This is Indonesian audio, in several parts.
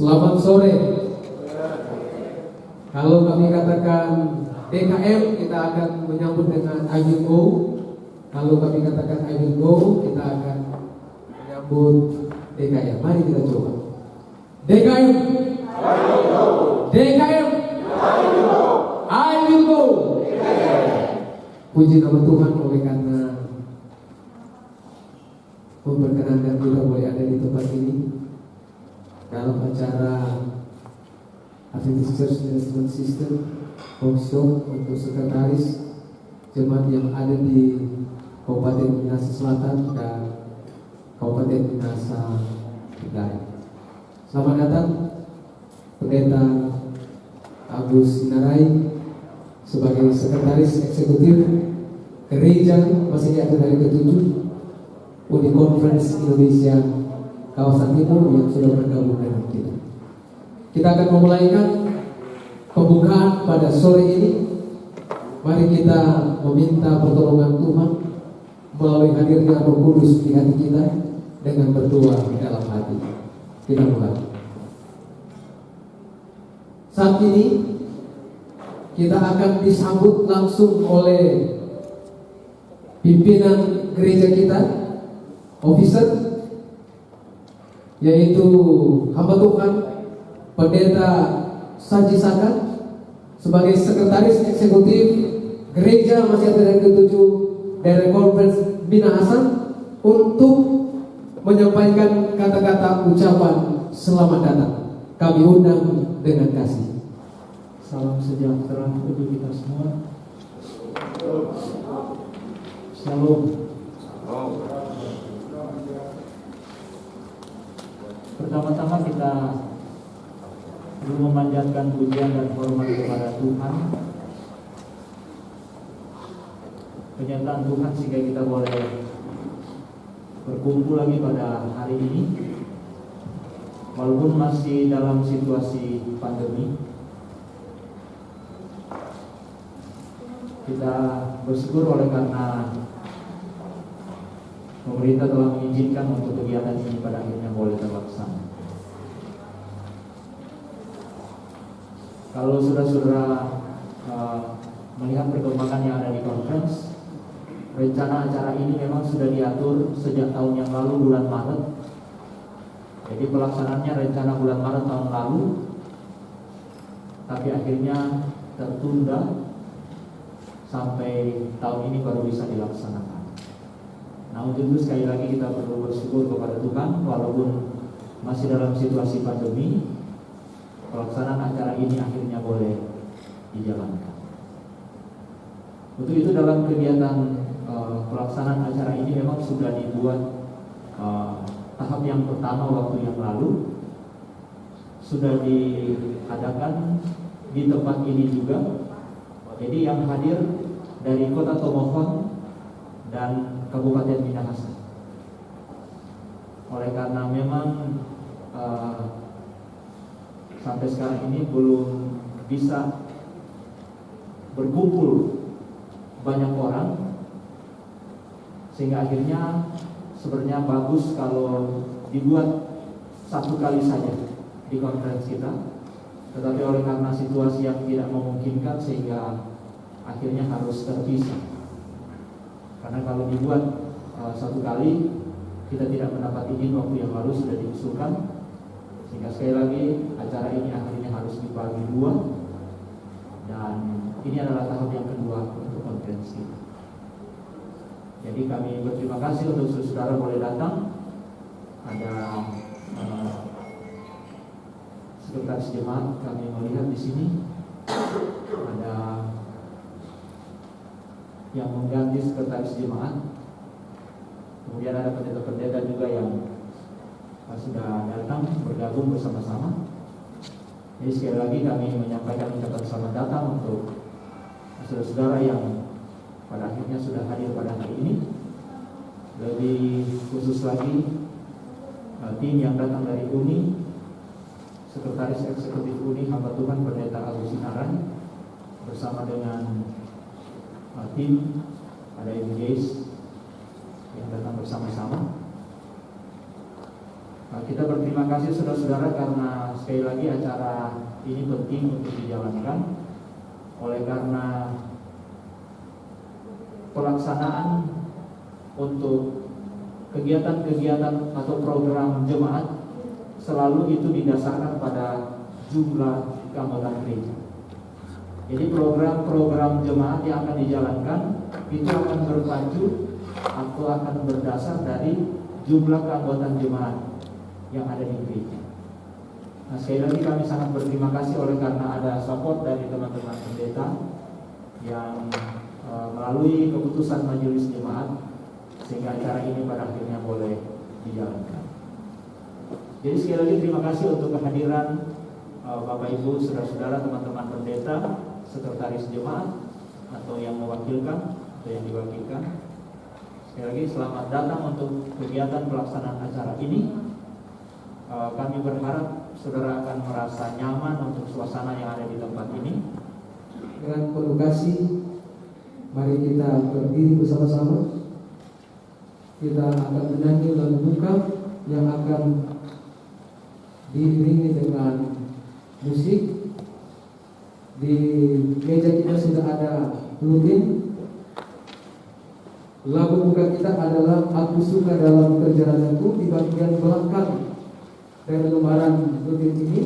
Selamat sore. Kalau kami katakan DKM, kita akan menyambut dengan I will go. Kalau kami katakan I will go, kita akan menyambut DKM. Mari kita coba. DKM, DKM, I will go. Puji nama Tuhan oleh karena memperkenankan kita boleh ada di tempat ini dalam acara Adventist Church Management System workshop untuk sekretaris jemaat yang ada di Kabupaten Minahasa Selatan dan Kabupaten Minahasa Tenggara. Selamat datang Pendeta Agus Sinarai sebagai sekretaris eksekutif Gereja Masjid Agung Hari ke-7 Uni Conference Indonesia Kawasan Timur yang sudah bergabung dengan kita. Kita akan memulaikan pembukaan pada sore ini. Mari kita meminta pertolongan Tuhan melalui hadirnya Roh Kudus di hati kita dengan berdoa di dalam hati. Kita mulai. Saat ini kita akan disambut langsung oleh pimpinan gereja kita, officer, yaitu hamba Tuhan Pendeta Saji Saka sebagai sekretaris eksekutif Gereja Masjid Agung ke-7 dari Conference Minahasa untuk menyampaikan kata-kata ucapan selamat datang. Kami undang dengan kasih. Salam sejahtera untuk kita semua. Shalom. Pertama-tama kita perlu memanjatkan pujian dan hormat kepada Tuhan. Penyertaan Tuhan sehingga kita boleh berkumpul lagi pada hari ini, walaupun masih dalam situasi pandemi. Kita bersyukur oleh karena pemerintah telah mengizinkan untuk kegiatan ini pada akhirnya boleh terlaksana. Kalau saudara-saudara melihat perkembangan yang ada di conference, rencana acara ini memang sudah diatur sejak tahun yang lalu bulan Maret. Jadi pelaksanaannya rencana bulan Maret tahun lalu, tapi akhirnya tertunda sampai tahun ini baru bisa dilaksanakan. Nah, untuk itu sekali lagi kita perlu bersyukur kepada Tuhan, walaupun masih dalam situasi pandemi, pelaksanaan acara ini akhirnya boleh dijalankan. Untuk itu dalam kegiatan pelaksanaan acara ini memang sudah dibuat tahap yang pertama waktu yang lalu, sudah diadakan di tempat ini juga. Jadi yang hadir dari Kota Tomohon dan Kabupaten Minahasa. Oleh karena memang sampai sekarang ini belum bisa berkumpul banyak orang, sehingga akhirnya sebenarnya bagus kalau dibuat satu kali saja di konferensi kita. Tetapi oleh karena situasi yang tidak memungkinkan sehingga akhirnya harus terpisah. Karena kalau dibuat satu kali, kita tidak mendapat izin waktu yang lalu sudah diusulkan, sehingga sekali lagi acara ini akhirnya harus dibagi dua, dan ini adalah tahap yang kedua untuk konferensi. Jadi kami berterima kasih untuk saudara boleh datang. Ada sekretaris jemaat kami melihat di sini, ada yang mengganti sekretaris jemaat, kemudian ada pendeta-pendeta juga yang sudah datang bergabung bersama-sama. Jadi sekali lagi kami menyampaikan ucapan selamat datang untuk saudara-saudara yang pada akhirnya sudah hadir pada hari ini. Lebih khusus lagi tim yang datang dari Uni, Sekretaris Eksekutif Uni hamba Tuhan Pendeta Agus Sinarai bersama dengan tim, ada Ibu Jais yang datang bersama-sama. Kita berterima kasih saudara-saudara karena sekali sekali lagi acara ini penting untuk dijalankan oleh karena pelaksanaan untuk kegiatan-kegiatan atau program jemaat selalu itu didasarkan pada jumlah keanggotaan gereja. Jadi program-program jemaat yang akan dijalankan itu akan berpacu atau akan berdasar dari jumlah keanggotaan jemaat yang ada di gereja. Nah, sekali lagi kami sangat berterima kasih oleh karena ada support dari teman-teman pendeta yang melalui keputusan majelis jemaat sehingga acara ini pada akhirnya boleh dijalankan. Jadi sekali lagi terima kasih untuk kehadiran Bapak Ibu, saudara-saudara, teman-teman pendeta, sekretaris jemaat atau yang mewakilkan atau yang diwakilkan. Sekali lagi selamat datang untuk kegiatan pelaksanaan acara ini. Kami berharap saudara akan merasa nyaman untuk suasana yang ada di tempat ini. Dengan penuh kasih, mari kita berdiri bersama-sama. Kita akan menyanyi lagu buka yang akan diiringi dengan musik. Di meja kita sudah ada plugin. Lagu buka kita adalah Aku Suka Dalam Perjalananku. Di bagian belakang dari lembaran plugin ini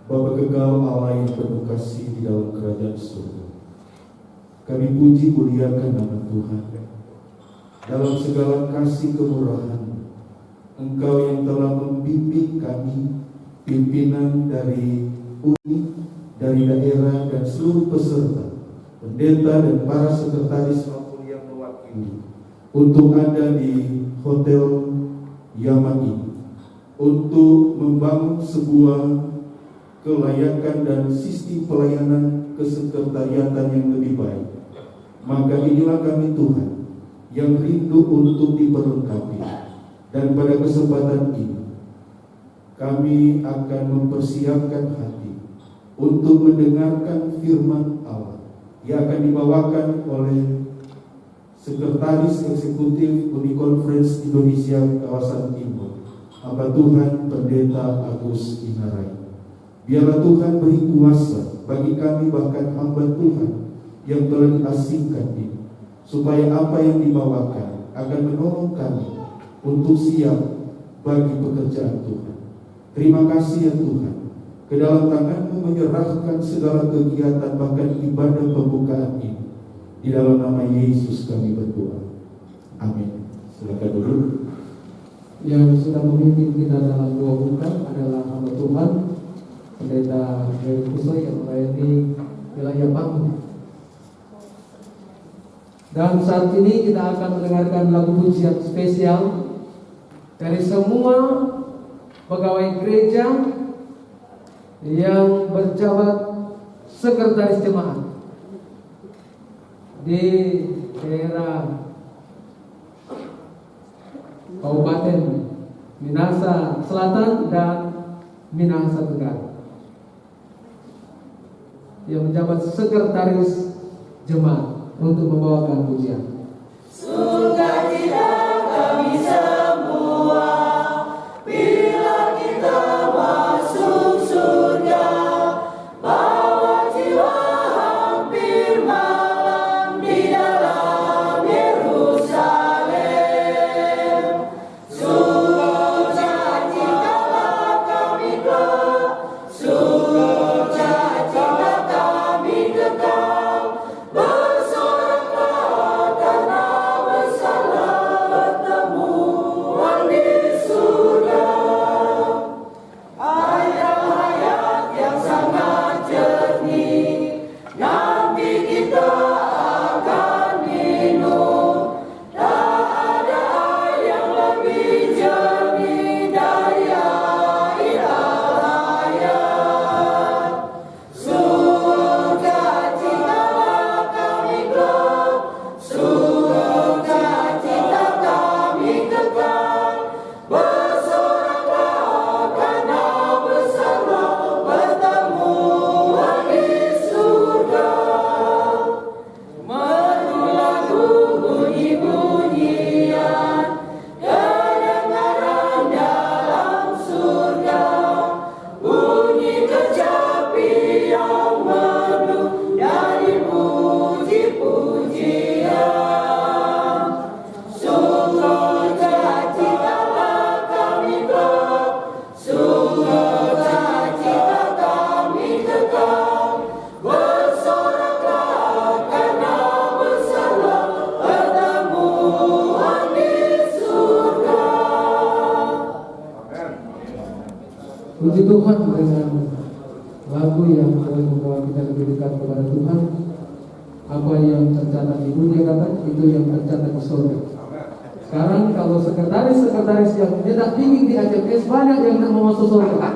Bapa kekal Allah yang penuh kasih di dalam kerajaan surga, kami puji muliakan nama Tuhan. Dalam segala kasih kemurahan, Engkau yang telah membimbing kami, pimpinan dari UNI, dari daerah dan seluruh peserta, pendeta dan para sekretaris maupun yang mewakili, untuk ada di Hotel Yaman ini, untuk membangun sebuah kelayakan dan sistem pelayanan kesekretariatan yang lebih baik. Maka inilah kami Tuhan yang rindu untuk diperlengkapi. Dan pada kesempatan ini kami akan mempersiapkan hati untuk mendengarkan firman Allah yang akan dibawakan oleh Sekretaris Eksekutif Uni Conference Indonesia Kawasan Timur, hamba Tuhan Pendeta Agus Inarai. Biarlah Tuhan beri kuasa bagi kami, bahkan hamba Tuhan yang telah diasingkan ini, supaya apa yang dibawakan akan menolong kami untuk siap bagi pekerjaan Tuhan. Terima kasih ya Tuhan, ke dalam tangan-Mu menyerahkan segala kegiatan bahkan ibadah pembukaan ini. Di dalam nama Yesus kami berdoa. Amin. Silakan dulu. Yang sudah memimpin kita dalam doa buka adalah hamba Tuhan Pendeta Heri Kusoi yang melayani wilayah Bangka. Dan saat ini kita akan mendengarkan lagu pujian spesial dari semua pegawai gereja yang berjabat sekretaris jemaat di daerah Kabupaten Minahasa Selatan dan Minahasa Tenggara yang menjabat sekretaris jemaat untuk membawakan pujian. Sukacita kami semua bila kita masuk surga, bawa jiwa hampir malam di dalam Yerusalem. Sukacitalah kami kelak, sukacita kami kekal, bersoraklah karena besarlah pertemuan di surga. Ayat-ayat yang sangat jernih nanti kita akan minum. Tak ada air yang lebih jernih dari air hayat. Sukacitalah kami kelak, sukacita kami kekal, bersoraklah karena besarlah pertemuan di surga. Merdu lagu bunyi-bunyian, kedengaran dalam surga, bunyi kecapi yang merdu dari puji-pujian. Sukacitalah kami kelak, sukacita kami kekal, bersoraklah karena besarlah pertemuan di surga. Puji Tuhan dengan lagu yang boleh membawa kita lebih dekat kepada Tuhan. Apa yang tercatat di dunia kata itu yang tercatat di surga. Sekarang kalau sekretaris yang tidak tinggi di HMS banyak yang tidak mau masuk surga.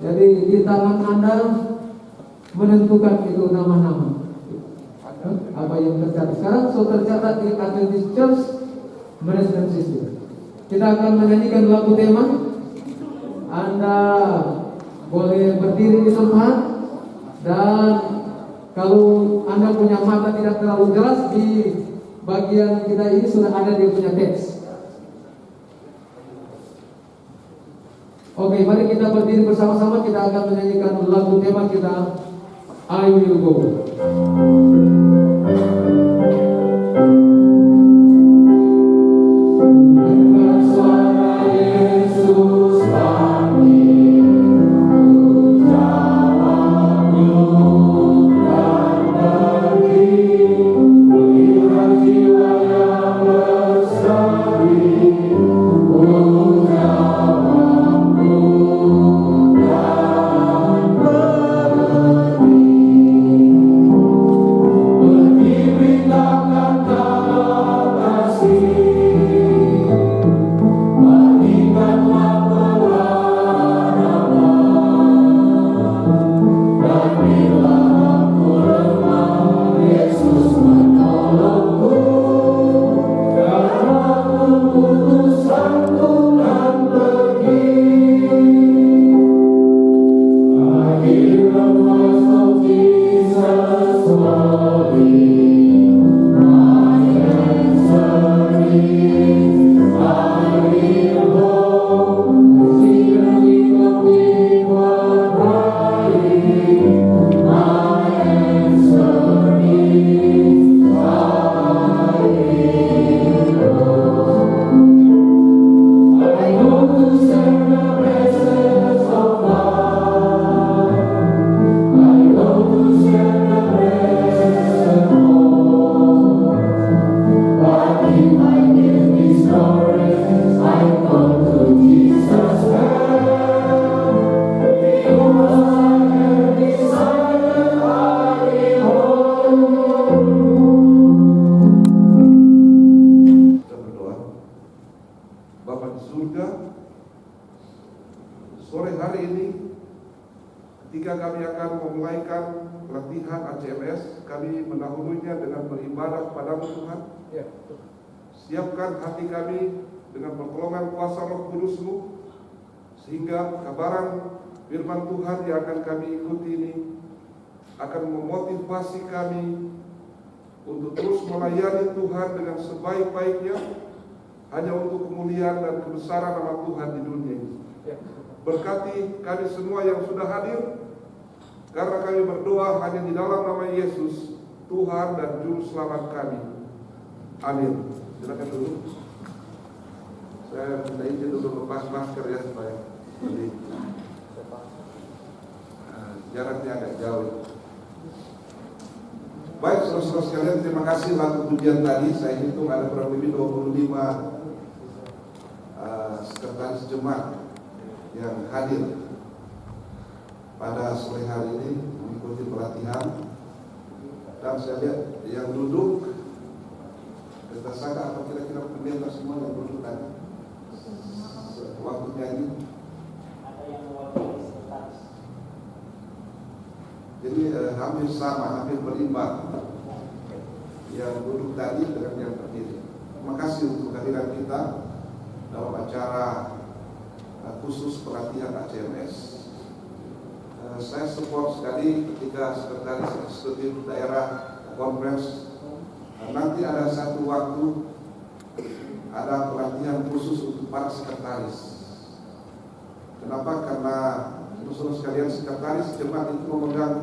Jadi di tangan Anda menentukan itu nama-nama. Apa yang tercatat sekarang sudah tercatat di Adventist Church Management System. Kita akan menyanyikan lagu tema. Anda boleh berdiri di tempat, dan kalau Anda punya mata tidak terlalu jelas, di bagian kita ini sudah ada dia punya teks. Oke, mari kita berdiri bersama-sama. Kita akan menyanyikan lagu tema kita, I Will Go. Dengar suara Yesus panggil, ku jawab bukan pergi, melihat jiwa yang berseri, ku jawab bukan pergi. Siapkan hati kami dengan pertolongan kuasa Roh Kudus-Mu, sehingga kabaran firman Tuhan yang akan kami ikuti ini akan memotivasi kami untuk terus melayani Tuhan dengan sebaik-baiknya, hanya untuk kemuliaan dan kebesaran nama Tuhan di dunia ini. Berkati kami semua yang sudah hadir, karena kami berdoa hanya di dalam nama Yesus, Tuhan dan Juru Selamat kami. Amin. Silakan dulu. Saya minta izin dulu lepas masker ya, supaya lebih jaraknya agak jauh. Baik, saudara-saudara sekalian, terima kasih lagu pujian tadi. Saya hitung ada kurang lebih 25 sekretaris jemaat yang hadir pada sore hari ini mengikuti pelatihan. Dan saya lihat yang duduk, kita sangka apa kira-kira pendeta semua yang duduk tadi waktu nyanyi. Ada yang mewakili sekretaris. Jadi hampir sama, hampir berimbang yang duduk tadi dengan yang berdiri. Terima kasih untuk kehadiran kita dalam acara khusus pelatihan ACMS. Saya support sekali ketika sekretaris eksekutif daerah conference nanti ada satu waktu ada pelatihan khusus untuk para sekretaris. Kenapa? Karena saudara sekalian, sekretaris jemaat itu memegang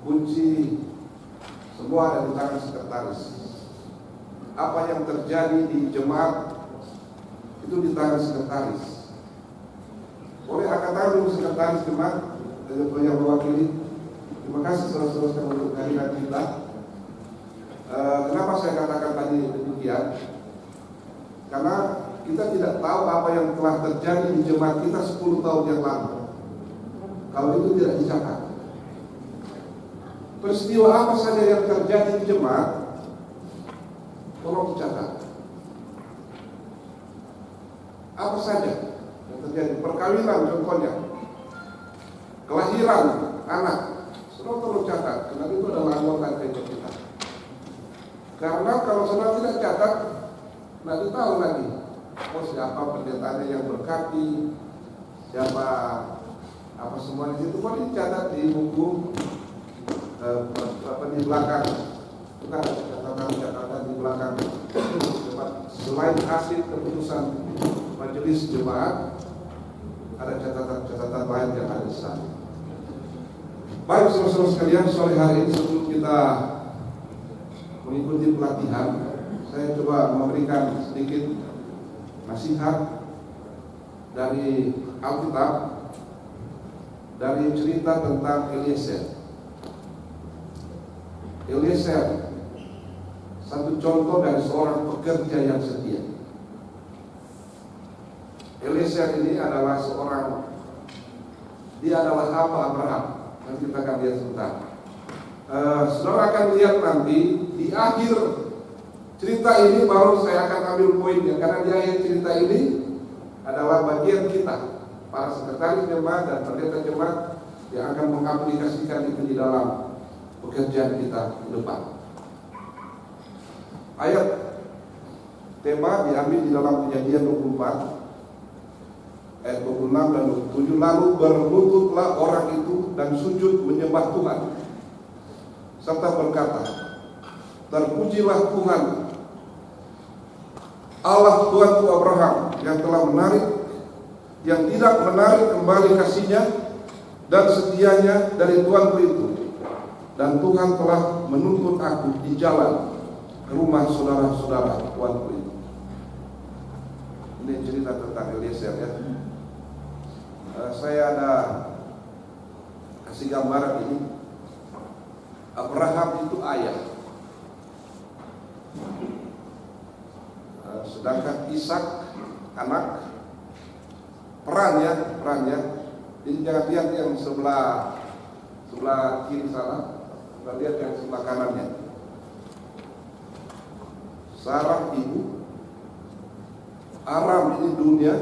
kunci semua ada di tangan sekretaris. Apa yang terjadi di jemaat itu di tangan sekretaris. Oleh angkat tangan dulu sekretaris jemaat yang mewakili. Terima kasih saudara-saudara untuk kehadiran kita. Kenapa saya katakan tadi demikian? Karena kita tidak tahu apa yang telah terjadi di jemaat kita 10 tahun yang lalu. Kalau itu tidak dicatat, peristiwa apa saja yang terjadi di jemaat, tolong dicatat. Apa saja yang terjadi, perkawinan contohnya, kelahiran anak, saudara tolong catat, karena itu adalah anggota gereja kita. Karena kalau saudara tidak catat, nanti tahu lagi, oh siapa pendetanya yang berkati, siapa apa semua di situ, kok dicatat di buku di belakang, bukan catatan di belakang. Selain hasil keputusan majelis jemaat, ada catatan-catatan lain yang ada di sana. Baik saudara-saudara sekalian, sore hari ini sebelum kita mengikuti pelatihan, saya coba memberikan sedikit nasihat dari Alkitab, dari cerita tentang Eliezer. Eliezer, satu contoh dari seorang pekerja yang setia. Eliezer ini adalah dia adalah hamba Abraham. Nanti kita akan lihat sebentar. Saudara akan lihat nanti di akhir cerita ini baru saya akan ambil poinnya, karena di akhir cerita ini adalah bagian kita, para sekretaris jemaat dan pendeta jemaat, yang akan mengaplikasikan itu di dalam pekerjaan kita ke depan. Ayat tema diambil di dalam Kejadian 24 ayat 26 dan 27, lalu berlututlah orang itu dan sujud menyembah Tuhan serta berkata, terpujilah Tuhan Allah Tuanku Abraham yang tidak menarik kembali kasihnya dan setianya dari Tuanku itu, dan Tuhan telah menuntun aku di jalan ke rumah saudara-saudara Tuanku itu. Ini cerita tentang Eliezer ya. Saya ada kasih gambaran ini. Abraham itu ayah, sedangkan Ishak anak. Perannya. Jadi jangan lihat yang sebelah kiri sana, kita lihat yang sebelah kanannya. Sarah ibu, Aram ini dunia,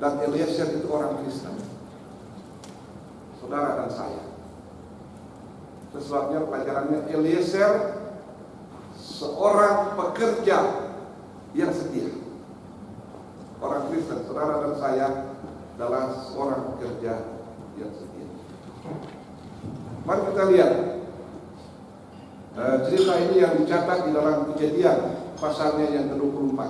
dan Eliezer itu orang Kristen, saudara dan saya. Sebabnya pelajarannya Eliezer seorang pekerja yang setia. Orang Kristen, saudara dan saya adalah seorang pekerja yang setia. Mari kita lihat cerita ini yang dicatat di dalam Kejadian pasalnya yang ke-24.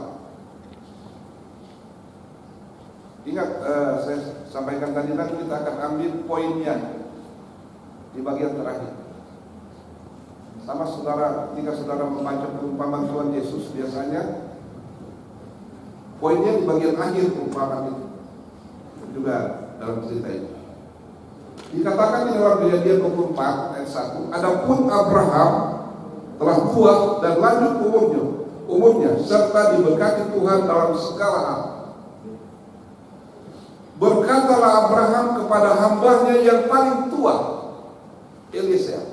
Ingat, saya sampaikan tadi, nanti kita akan ambil poinnya di bagian terakhir. Sama saudara, jika saudara membaca perumpamaan Tuhan Yesus, biasanya poinnya di bagian akhir perumpamaan itu juga dalam cerita ini. Dikatakan di dalam Kejadian 24 ayat 1, adapun Abraham telah tua dan lanjut umurnya serta diberkati Tuhan dalam segala hal. Berkatalah Abraham kepada hambanya yang paling tua, Eliezer,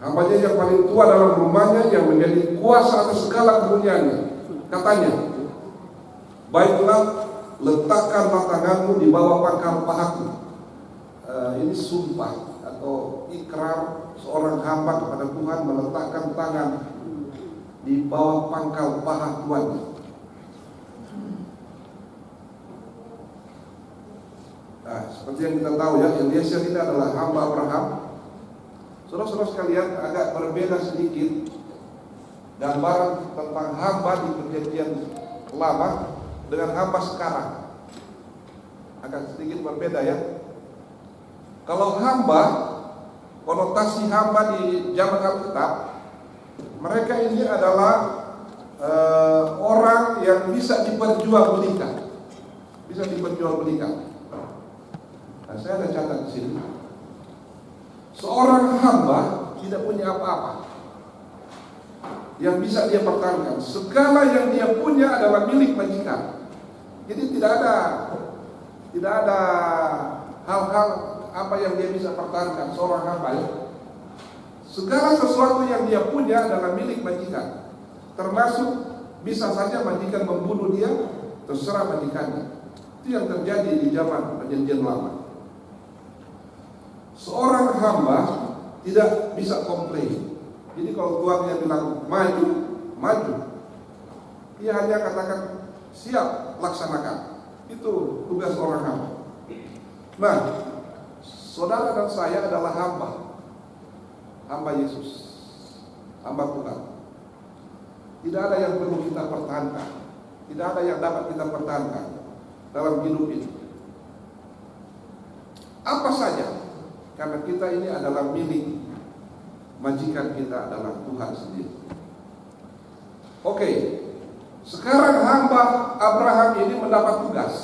hambanya yang paling tua dalam rumahnya, yang menjadi kuasa atas segala kepunyaannya. Katanya, baiklah, letakkanlah tanganmu di bawah pangkal pahaku. Ini sumpah atau ikrar seorang hamba kepada Tuhan, meletakkan tangan di bawah pangkal paha tuannya. Nah, seperti yang kita tahu ya, Eliezer ini adalah hamba Abraham. Saudara-saudara sekalian, agak berbeda sedikit gambaran tentang hamba di Perjanjian Lama dengan hamba sekarang. Agak sedikit berbeda ya. Kalau hamba, konotasi hamba di zaman Alkitab, mereka ini adalah orang yang bisa diperjualbelikan. Nah, saya ada catat di sini. Seorang hamba tidak punya apa-apa yang bisa dia pertahankan. Segala yang dia punya adalah milik majikan. Jadi tidak ada hal-hal apa yang dia bisa pertahankan seorang hamba ya. Segala sesuatu yang dia punya adalah milik majikan. Termasuk bisa saja majikan membunuh dia, terserah majikannya. Itu yang terjadi di zaman Perjanjian Lama. Seorang hamba tidak bisa komplain. Jadi kalau tuannya bilang maju, dia hanya katakan siap, laksanakan. Itu tugas orang hamba. Nah, saudara dan saya adalah hamba Yesus, hamba Tuhan. Tidak ada yang perlu kita pertahankan, tidak ada yang dapat kita pertahankan dalam hidup ini. Apa saja, karena kita ini adalah milik majikan, kita adalah Tuhan sendiri. Oke, sekarang hamba Abraham ini mendapat tugas.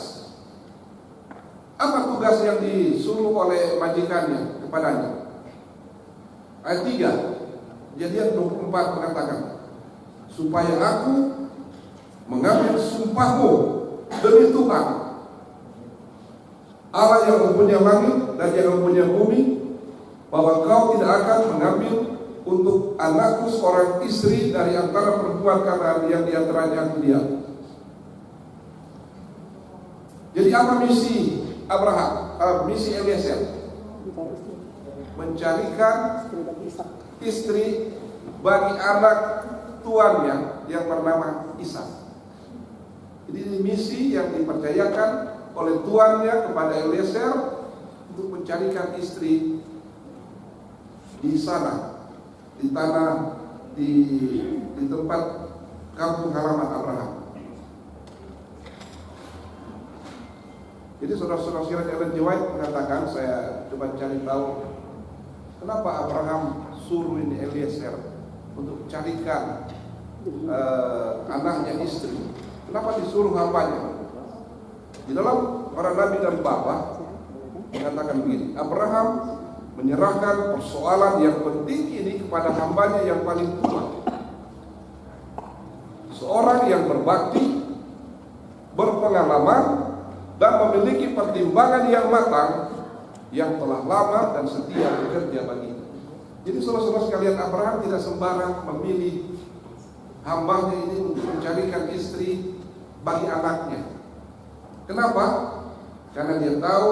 Apa tugas yang disuruh oleh majikannya kepadanya? Ayat 3, Kejadian 24 mengatakan, supaya aku mengambil sumpahmu demi Tuhan, Allah yang mempunyai langit dan yang mempunyai bumi, bahwa kau tidak akan mengambil untuk anakku seorang istri dari antara perempuan Kanaan yang di antaranya aku diam. Jadi apa misi Abraham, misi Eliezer? Mencarikan istri bagi anak tuannya yang bernama Ishak. Jadi ini misi yang dipercayakan oleh tuannya kepada Eliezer untuk mencarikan istri di sana, di tanah, di tempat kampung halaman Abraham. Jadi saudara-saudara sekalian, Ellen G. White mengatakan, saya coba cari tahu kenapa Abraham suruh ini Eliezer untuk carikan anaknya istri. Kenapa disuruh hambanya? Di dalam para nabi dan bapa mengatakan begini, Abraham menyerahkan persoalan yang penting ini kepada hambanya yang paling tua, seorang yang berbakti, berpengalaman, dan memiliki pertimbangan yang matang, yang telah lama dan setia bekerja baginya. Jadi saudara-saudara sekalian, Abraham tidak sembarang memilih hambanya ini untuk mencarikan istri bagi anaknya. Kenapa? Karena dia tahu,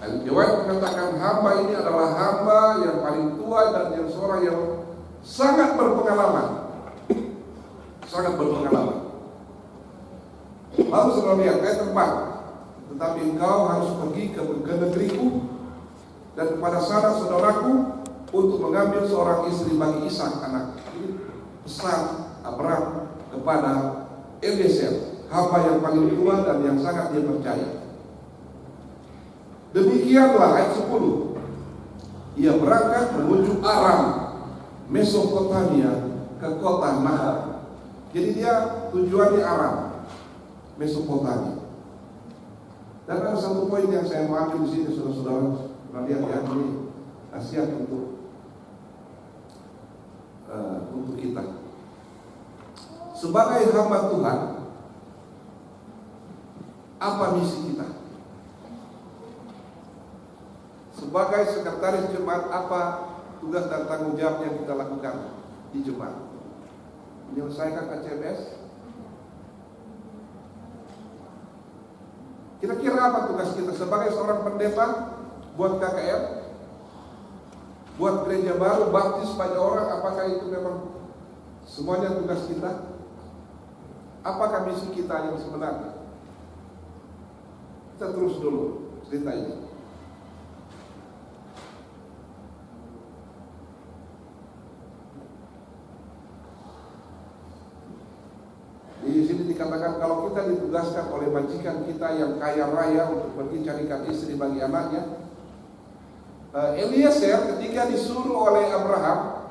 Ellen G. White mengatakan hamba ini adalah hamba yang paling tua dan yang seorang yang sangat berpengalaman. Sangat berpengalaman. Lalu saudara lihat, saya tempat, tetapi engkau harus pergi ke negeriku dan kepada sana saudaraku untuk mengambil seorang istri bagi Ishak anak. Ini pesan Abraham kepada Eliezer, hamba yang paling tua dan yang sangat dia percaya. Demikianlah ayat 10. Ia berangkat menuju Aram, Mesopotamia, ke kota Nahar. Jadi dia tujuannya Aram, Mesopotamia. Dan ada satu poin yang saya mau ambil di sini, saudara-saudara. Lihat ya, ini nasihat untuk kita. Sebagai hamba Tuhan, apa misi kita? Sebagai sekretaris jemaat, apa tugas dan tanggung jawab yang kita lakukan di jemaat? Menyelesaikan KCBS? Kira-kira apa tugas kita sebagai seorang pendeta buat KKR, buat gereja baru, baptis banyak orang? Apakah itu memang semuanya tugas kita? Apakah misi kita yang sebenarnya? Kita terus dulu cerita ini. Di sini dikatakan kalau kita ditugaskan oleh majikan kita yang kaya raya untuk pergi carikan istri bagi anaknya, Eliezer ketika disuruh oleh Abraham,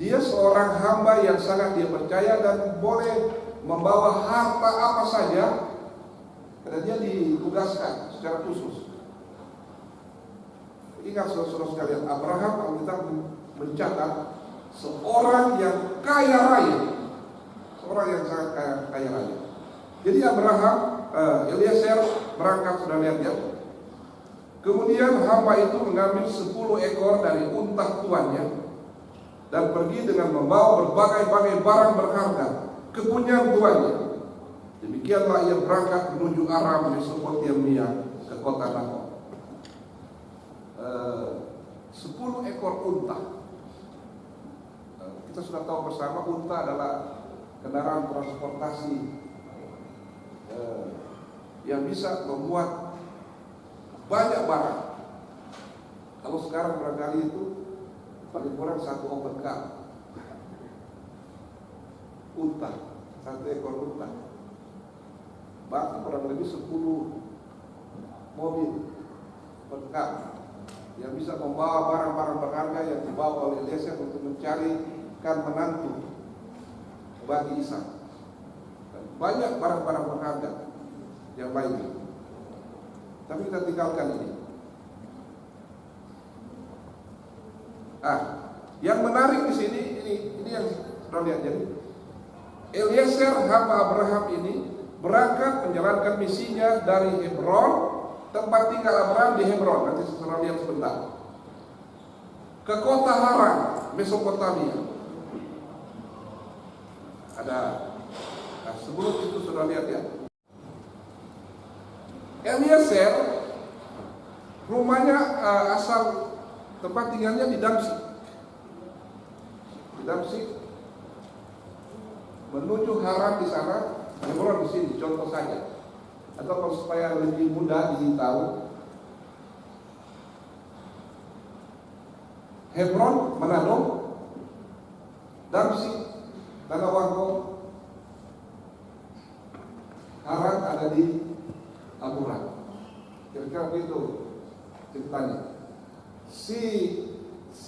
dia seorang hamba yang sangat dia percaya dan boleh membawa harta apa saja karena dia ditugaskan secara khusus. Ingat saudara-saudara sekalian, Abraham kalau kita mencatat seorang yang kaya raya, seorang yang sangat kaya raya. Jadi Abraham, Eliezer berangkat, sudah lihat ya. Kemudian hamba itu mengambil 10 ekor dari unta tuannya dan pergi dengan membawa berbagai-bagai barang berharga, kepunyaan tuannya. Demikianlah ia berangkat menuju Aram, Mesopotamia, ke kota Nahor. 10 ekor unta. Kita sudah tahu bersama, unta adalah kendaraan transportasi yang bisa memuat banyak barang. Kalau sekarang barangkali itu paling kurang 1 open car, unta, 1 ekor unta, berarti kurang lebih 10 mobil open car yang bisa membawa barang-barang berharga yang dibawa oleh Eliezer untuk mencarikan menantu bagi Ishak. Banyak barang-barang berharga yang lainnya. Tapi kita tinggalkan ini. Yang menarik di sini ini yang sudah lihat. Jadi Eliezer hamba Abraham ini berangkat menjalankan misinya dari Hebron, tempat tinggal Abraham di Hebron. Nanti saudara lihat sebentar. Ke kota Haran, Mesopotamia. Sebelum itu sudah lihat ya. Eliezer rumahnya asal tempat tinggalnya di Damsyik. Damsyik menuju Haran di sana, Hebron di sini, contoh saja. Atau kalau supaya lebih mudah ditahu, Hebron, Manado, Damsyik, Tanah Wangko, Haran ada di Aburan. Kira-kira begitu ceritanya. Si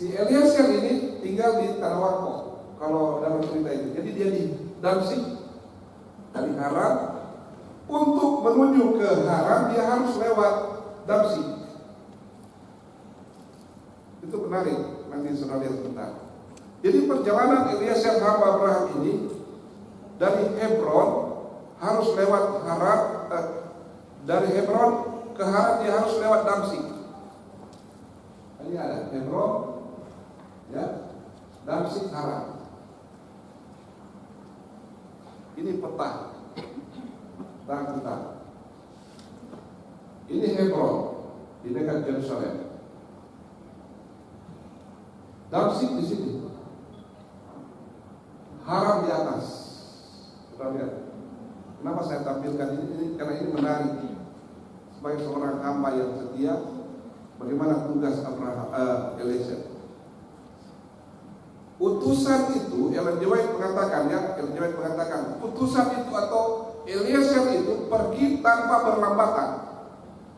Eliezer ini tinggal di Tanah Wangko kalau dalam cerita itu. Jadi dia di Damsyik dari Haran. Untuk menuju ke Haran dia harus lewat Damsyik. Itu menarik, nanti saudara lihat sebentar. Jadi perjalanan Eliezer hamba Abraham ini dari Hebron harus lewat Haran, dari Hebron ke Haran dia harus lewat Damsyik. Ini ada Hebron, ya, Damsyik, Haran. Ini peta kita. Ini Hebron di dekat Yerusalem. Damsyik di sini. Haran di atas. Sudah lihat. Kenapa saya tampilkan ini? Karena ini menarik. Sebagai seorang hamba yang setia, bagaimana tugas Abraham, Eliezer. Utusan itu, Ellen G. White mengatakan, utusan itu atau Eliezer itu pergi tanpa berlambatan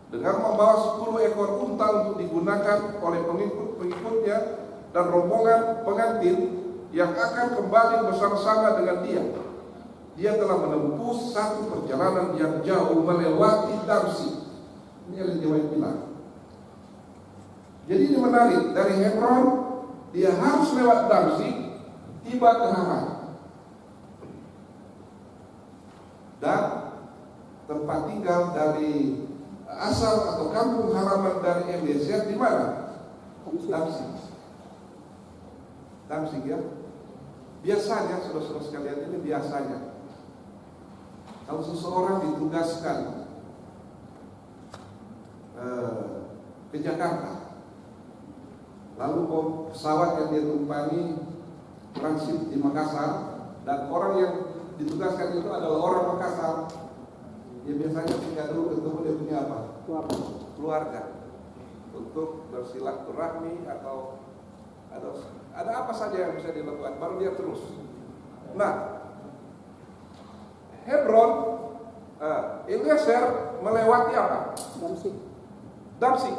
dengan membawa 10 ekor unta untuk digunakan oleh pengikut-pengikutnya dan rombongan pengantin yang akan kembali bersama-sama dengan dia. Dia telah menempuh satu perjalanan yang jauh melewati Damsyik. Ini yang White bilang. Jadi ini menarik, dari Hebron dia harus lewat Damsyik, tiba ke Haran. Dan tempat tinggal dari asal atau kampung halaman dari Eliezer di mana? Damsyik. Damsyik, ya. Biasanya, saudara-saudara sekalian, ini biasanya kalau seseorang ditugaskan ke Jakarta, lalu pesawat yang dia tumpangi transit di Makassar, dan orang yang ditugaskan itu adalah orang Makassar, dia biasanya tinggal dulu ketemu dia punya apa? Keluarga, untuk bersilaturahmi atau ada apa saja yang bisa dilakukan, baru dia terus. Nah, Hebron, Eliezer melewati apa? Damsyik.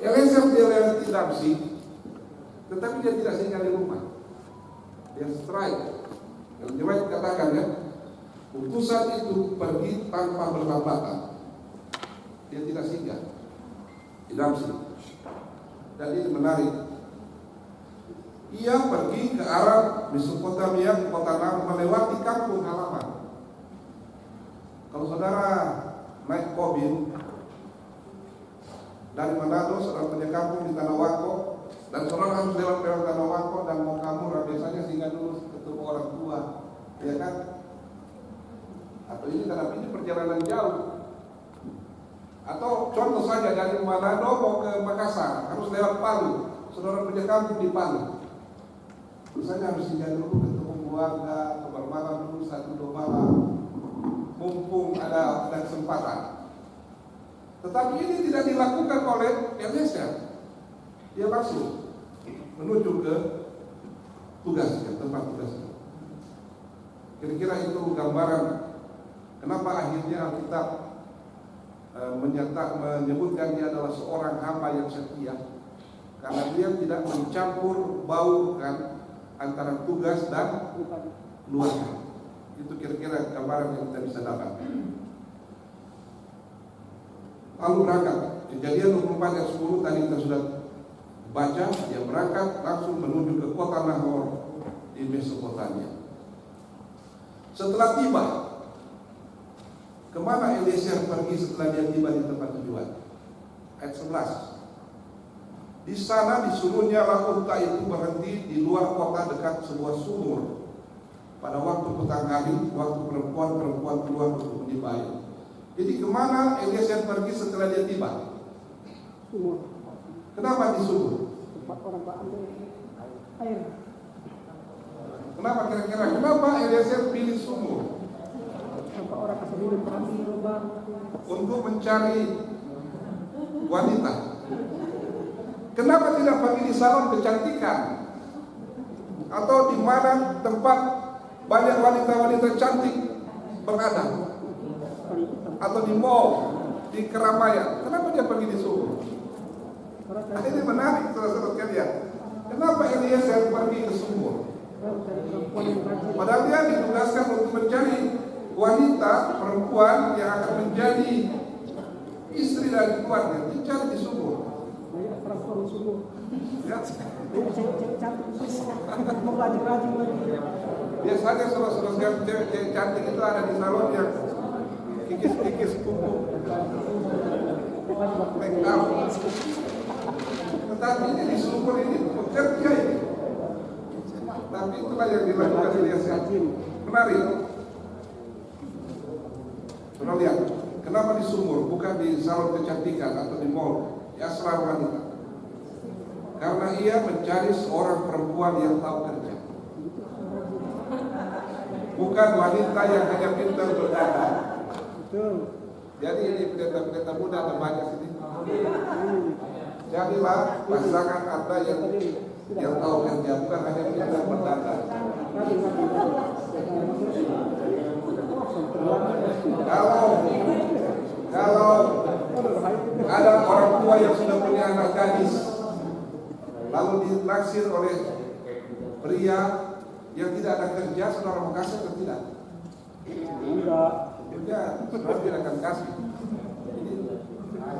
Eliezer dia lewati Damsyik, tetapi dia tidak singgah di rumah. Dia strike. Yang White katakan, ya, utusan itu pergi tanpa berlambatan. Dia tidak singgah di Damsyik. Dan ini menarik. Ia pergi ke arah Mesopotamia, kota Nam, melewati kampung halaman. Kalau saudara naik mobil dari Manado, saudara punya kampung di Tanah Wangko, dan saudara harus lewat Tanah Wangko dan mau kabur, biasanya singgah dulu ketemu orang tua, ya kan? Atau ini karena ini perjalanan jauh. Atau contoh saja dari Manado mau ke Makassar, harus lewat Palu, saudara punya kampung di Palu. Misalnya harus singgah dulu ketemu keluarga, kabar malam dulu 1-2 malam, mumpung ada kesempatan. Tetapi ini tidak dilakukan oleh Eliezer. Dia langsung menuju ke tugasnya, tempat tugasnya. Kira-kira itu gambaran kenapa akhirnya Alkitab menyebutkan dia adalah seorang hamba yang setia, karena dia tidak mencampur baurkan antara tugas dan keluarga. Itu kira-kira gambaran yang kita bisa dapat. Lalu berangkat. Kejadian 24 ayat 10 tadi kita sudah baca. Dia berangkat langsung menuju ke kota Nahor di Mesopotamia. Setelah tiba, kemana Eliezer pergi setelah dia tiba di tempat tujuan? Ayat 11. Di sana disuruhnya lah unta itu berhenti di luar kota dekat sebuah sumur. Pada waktu petang hari, waktu perempuan-perempuan keluar untuk menimba air. Jadi kemana Eliezer pergi setelah dia tiba? Kenapa di sumur? Tempat orang ambil air. Kenapa kira-kira? Kenapa Eliezer pilih sumur? Tempat orang kasih minum kami lubang. Untuk mencari wanita. Kenapa tidak pergi di salon kecantikan? Atau di mana tempat banyak wanita-wanita cantik berada? Atau di mall, di keramaian? Kenapa dia pergi di sumur? Nah, ini menarik, saudara-saudara sekalian. Kenapa Eliezer pergi ke sumur? Padahal dia ditugaskan untuk mencari wanita, perempuan yang akan menjadi istri dari tuannya. Dicari di sumur. Perempuan sumur. Ya. Cewek cantik sumur. Mau rajin-rajin lagi. Biasanya saudara-saudara cewek cantik itu ada di salon yang kikis-kikis kuku, make up. Tetapi ini di sumur ini bekerja ini. Tapi itulah yang dilakukan Eliezer. Menarik. Saudara lihat, kenapa di sumur, bukan di salon kecantikan atau di mall, di asrama wanita? Karena ia mencari seorang perempuan yang tahu kerja. Bukan wanita yang hanya pintar berdandan. Jadi ini pendeta-pendeta muda ada banyak sini. Jadilah pasangan Anda yang tahu kerja, bukan hanya pintar berdandan. Kalau ada orang tua yang sudah punya anak gadis, lalu dinaksir oleh pria yang tidak ada kerja, saudara mau kasih atau tidak? Enggak. Ya, saudara tidak akan kasih.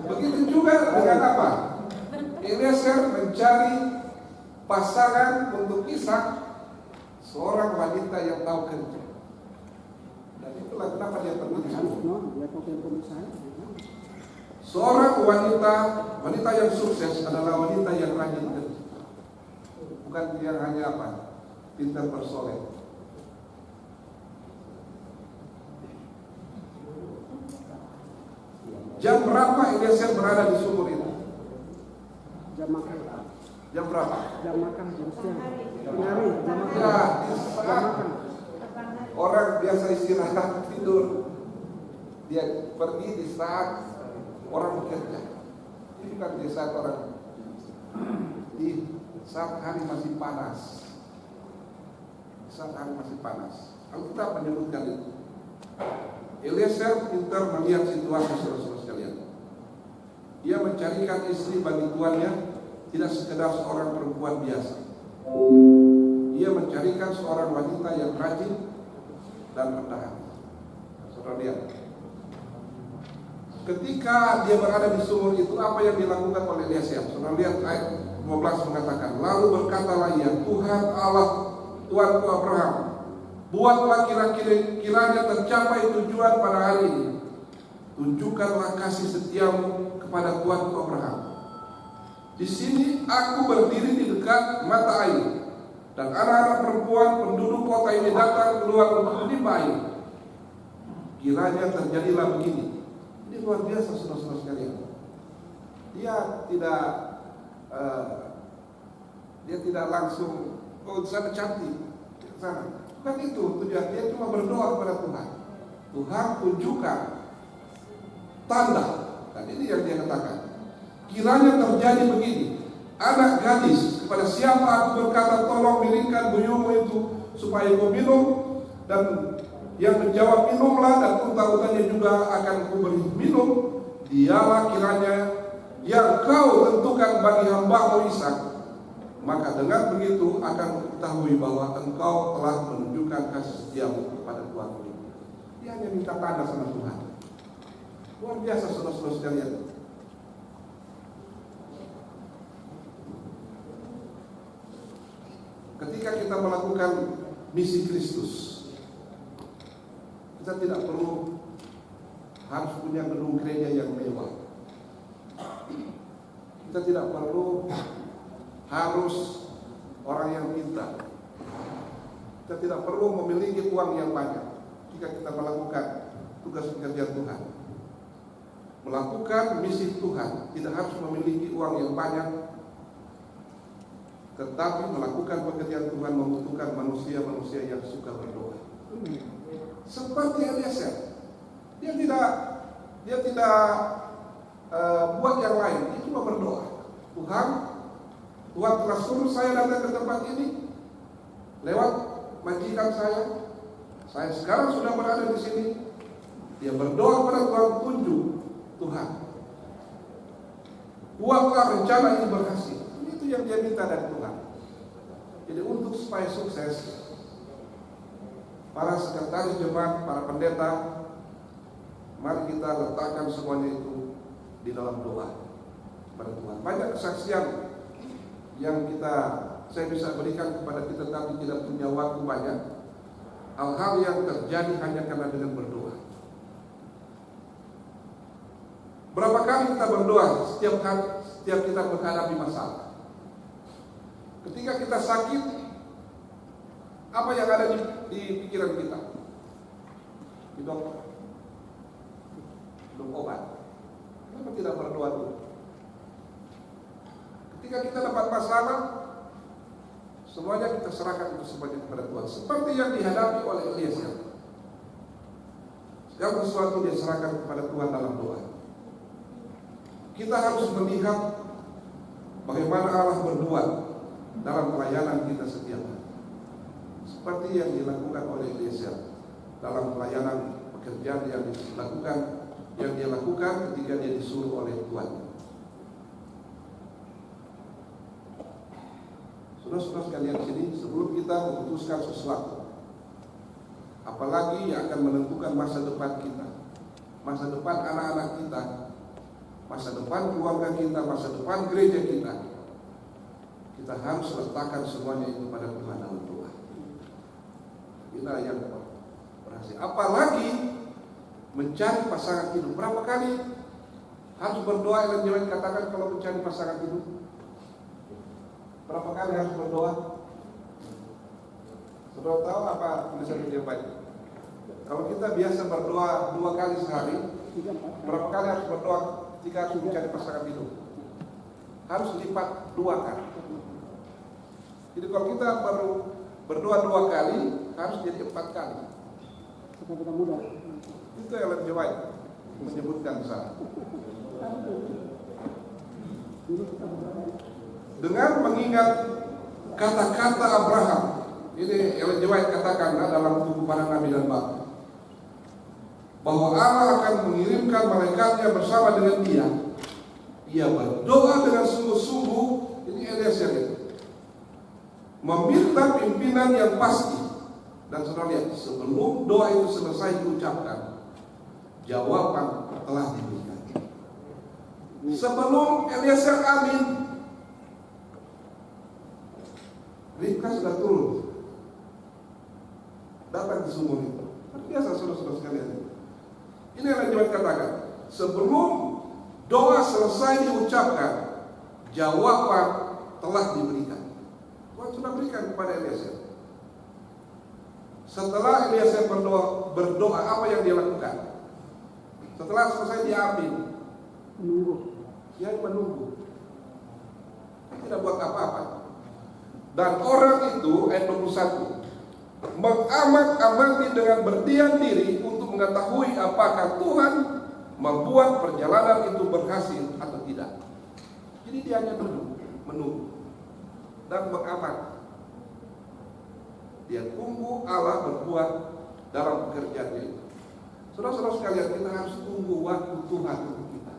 Begitu juga dengan apa? Eliezer mencari pasangan untuk Ishak, seorang wanita yang tahu kerja. Dan itulah kenapa dia pergi di sumur. Seorang wanita yang sukses adalah wanita yang rajin kerja. Bukan yang hanya apa? Pintar bersolek. Jam berapa Eliezer berada di sumur itu? Jam makan. Jam berapa? Jam makan, jam siang. Hari, jam makan. Ya, Jam makan. orang biasa istirahat tidur. Dia pergi di saat orang bekerja. Ini bukan di saat orang, di saat hari masih panas. Saat hari masih panas. Alkitab menyebutkan itu. Eliezer pintar melihat situasi saudara-saudara sekalian. Dia mencarikan istri bagi tuannya, tidak sekedar seorang perempuan biasa. Dia mencarikan seorang wanita yang rajin dan rendah hati. Saudara lihat. Ketika dia berada di sumur itu, apa yang dilakukan oleh Eliezer? Saudara lihat ayat 15 mengatakan, lalu berkatalah ia, Tuhan Allah, Tuanku Abraham, buatlah kiranya tercapai tujuan pada hari ini. Tunjukkanlah kasih setiamu kepada Tuanku Abraham. Di sini aku berdiri di dekat mata air, dan anak-anak perempuan penduduk kota ini datang keluar untuk menimba air. Kiranya terjadilah begini. Ini luar biasa saudara-saudara sekalian. Dia tidak langsung, oh di sana cantik, di sana. Bukan itu tujuan, dia cuma berdoa kepada Tuhan. Tuhan tunjukkan tanda. Dan ini yang dia katakan. Kiranya terjadi begini. Anak gadis kepada siapa aku berkata tolong miringkan buyumu itu supaya kau minum, dan yang menjawab minumlah, dan unta-untanya juga akan kuberi minum. Dialah kiranya yang kau tentukan bagi hamba-Mu Ishak. Maka dengan begitu akan ketahui bahwa engkau telah menunjukkan kasih setiamu kepada Tuhanmu. Dia hanya minta tanda sama Tuhan. Luar biasa saudara-saudara sekalian. Ketika kita melakukan misi Kristus, kita tidak perlu harus punya gedung gereja yang mewah. Kita tidak perlu harus orang yang pintar. Kita tidak perlu memiliki uang yang banyak jika kita melakukan tugas pekerjaan Tuhan. melakukan misi Tuhan tidak harus memiliki uang yang banyak, tetapi melakukan pekerjaan Tuhan membutuhkan manusia-manusia yang suka berdoa. Seperti Eliezer, dia tidak buat yang lain, dia cuma berdoa. Tuhan telah suruh saya datang ke tempat ini lewat majikan saya sekarang sudah berada di sini. Dia berdoa kepada Tuhan, tunjuk Tuhan, buatlah rencana ini berhasil. Itu yang dia minta dari Tuhan. Jadi untuk supaya sukses, para sekretaris jemaat, para pendeta, mari kita letakkan semuanya itu di dalam doa kepada Tuhan. Banyak kesaksian yang saya bisa berikan kepada kita, tapi tidak punya waktu banyak. Hal-hal yang terjadi hanya karena dengan berdoa. Berapa kali kita berdoa setiap kita menghadapi masalah? Ketika kita sakit, apa yang ada di pikiran kita? Di dokter, belum obat. Kenapa tidak berdoa dulu? Ketika kita dapat masalah, semuanya kita serahkan itu semuanya kepada Tuhan. Seperti yang dihadapi oleh Eliezer. Segala sesuatu dia serahkan kepada Tuhan dalam doa. Kita harus melihat bagaimana Allah berbuat dalam pelayanan kita setiap hari. Seperti yang dilakukan oleh Eliezer dalam pelayanan pekerjaan yang dia lakukan ketika dia disuruh oleh Tuhan. Saudara-saudara sekalian di sini, sebelum kita memutuskan sesuatu, apalagi yang akan menentukan masa depan kita, masa depan anak-anak kita, masa depan keluarga kita, masa depan gereja kita, kita harus letakkan semuanya itu pada Tuhan dalam doa. Inilah yang berhasil. Apalagi mencari pasangan hidup. Berapa kali harus berdoa? Ellen G. White katakan kalau mencari pasangan hidup, berapa kali harus berdoa? Saudara tahu apa tulisan Ellen G. White? Kalau kita biasa berdoa 2 kali sehari, berapa kali harus berdoa jika harus mencari pasangan hidup? Harus lipat 2 kali. Jadi kalau kita baru berdoa 2 kali, harus jadi 4 kali. Itu Ellen G. White menyebutkan di sana. Dengan mengingat kata-kata Abraham, ini Ellen G. White katakan dalam buku Para Nabi dan Bapa, bahwa Allah akan mengirimkan malaikatnya bersama dengan dia. Ia berdoa dengan sungguh-sungguh, ini Eliezer itu, meminta pimpinan yang pasti. Dan saudara lihat, sebelum doa itu selesai diucapkan, jawaban telah diberikan. Sebelum Eliezer amin, Ribka sudah turun, datang ke sumur itu. Biasa saudara-saudara sekalian. Ini yang Tuhan katakan, sebelum doa selesai diucapkan, jawaban telah diberikan. Tuhan sudah berikan kepada Eliezer. Setelah Eliezer berdoa, apa yang dia lakukan? Setelah selesai dia amin, dia menunggu. Dia tidak buat apa-apa. Dan orang itu, ayat 21, mengamak-amati dengan berdiam diri untuk mengetahui apakah Tuhan membuat perjalanan itu berhasil atau tidak. Jadi dia hanya duduk, menunggu dan mengamak. Dia tunggu Allah berbuat dalam pekerjaannya itu. Saudara-saudara sekalian, kita harus tunggu waktu Tuhan untuk kita.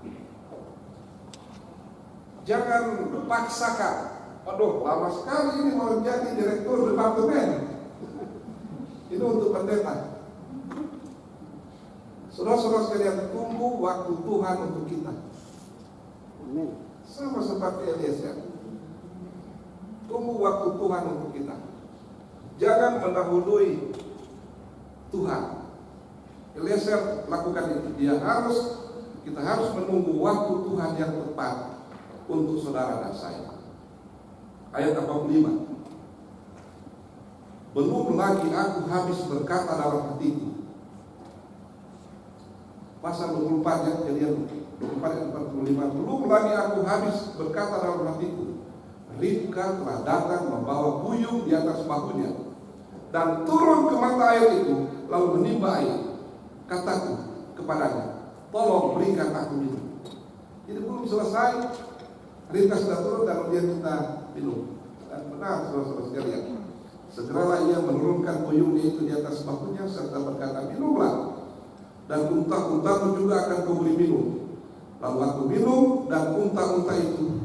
Jangan paksakan. Aduh, lama sekali ini mau jadi direktur departemen. Itu untuk pendeta. Saudara-saudara sekalian, tunggu waktu Tuhan untuk kita. Sama seperti Eliezer. Tunggu waktu Tuhan untuk kita. Jangan mendahului Tuhan. Eliezer lakukan itu. Kita harus menunggu waktu Tuhan yang tepat untuk saudara dan saya. Ayat 45. Belum lagi aku habis berkata dalam hatiku. Pasal 24 ya, kalian 44-45, belum lagi aku habis berkata dalam hatiku, Ribka telah datang membawa puyung di atas bahunya dan turun ke mata air itu lalu menimba air. Kataku kepadanya, tolong berikan aku minum. Jadi belum selesai, Ribka sudah turun dan dia minta minum. Dan benar saudara-saudara sekalian, segeralah ia menurunkan puyungnya itu di atas bahunya serta berkata, minumlah, dan unta-untamu juga akan kuberi minum. Lalu aku minum dan unta-unta itu